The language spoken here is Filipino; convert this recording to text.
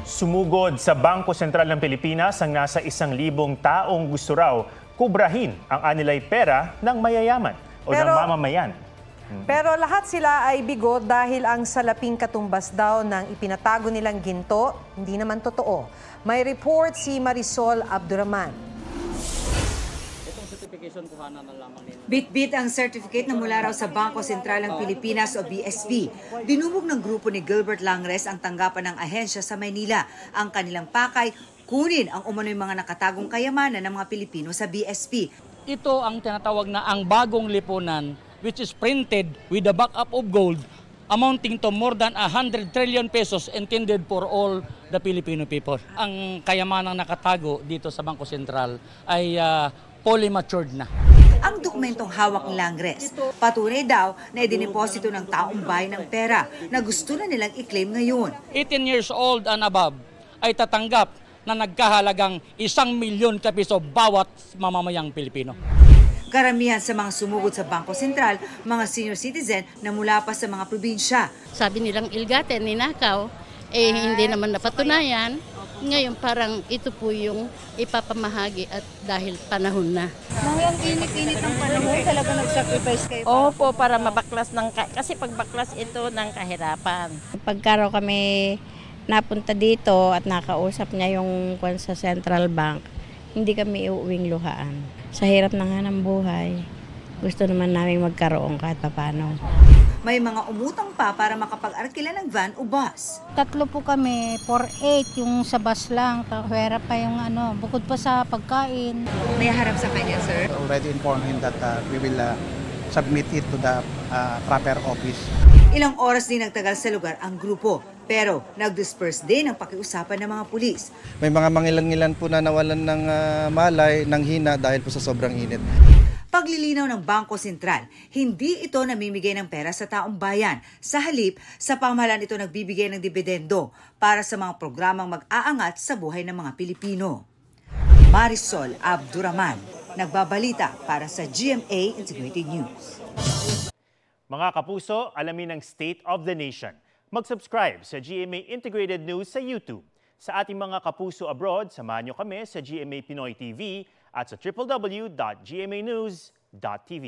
Sumugod sa Bangko Sentral ng Pilipinas ang nasa 1,000 taong gusto raw kubrahin ang anilay pera ng mayayaman o ng mamamayan. Pero lahat sila ay bigo dahil ang salaping katumbas daw ng ipinatago nilang ginto, hindi naman totoo. May report si Marisol Abduraman. Bit-bit ang certificate na mula raw sa Bangko Sentral ng Pilipinas o BSP. Dinubog ng grupo ni Gilbert Langres ang tanggapan ng ahensya sa Maynila. Ang kanilang pakay, kunin ang umano'y mga nakatagong kayamanan ng mga Pilipino sa BSP. Ito ang tinatawag na ang bagong lipunan, which is printed with the backup of gold amounting to more than 100 trillion pesos intended for all the Filipino people. Ang kayamanang nakatago dito sa Bangko Sentral ay fully matured na. Ang dokumentong hawak ni Langres, patunay daw na idiniposito ng taong bayan ng pera na gusto na nilang i-claim ngayon. 18 years old and above ay tatanggap na nagkahalagang 1 milyon kapiso bawat mamamayang Pilipino. Karamihan sa mga sumugod sa Bangko Sentral, mga senior citizen na mula pa sa mga probinsya. Sabi nilang ilgate, ninakaw, hindi naman napatunayan. Ngayon parang ito po yung ipapamahagi at dahil panahon na. Nang init-init ng panahon, talaga nag-sacrifice kayo? Opo, para mabaklas kasi pagbaklas ito ng kahirapan. Pagkaro kami napunta dito at nakausap niya yung sa Central Bank, hindi kami iuwing luhaan. Sa hirap na nga ng buhay, gusto naman namin magkaroon kahit paano. May mga umutang pa para makapag-arkila ng van o bus. 3 po kami, 4-8 yung sa bus lang. Pera pa yung bukod pa sa pagkain. May harap sa kanya, sir? Already informed him that we will submit it to the proper office. Ilang oras din nagtagal sa lugar ang grupo, pero nag-disperse din ang pakiusapan ng mga pulis. May mga mangilan-ngilan po na nawalan ng malay, ng hina dahil po sa sobrang init. Paglilinaw ng Bangko Sentral, hindi ito namimigay ng pera sa taong bayan. Sa halip, sa pamahalaan ito nagbibigay ng dibidendo para sa mga programang mag-aangat sa buhay ng mga Pilipino. Marisol Abduraman, nagbabalita para sa GMA Integrated News. Mga kapuso, alamin ang State of the Nation. Mag-subscribe sa GMA Integrated News sa YouTube. Sa ating mga kapuso abroad, samahan niyo kami sa GMA Pinoy TV at sa www.gmanews.tv.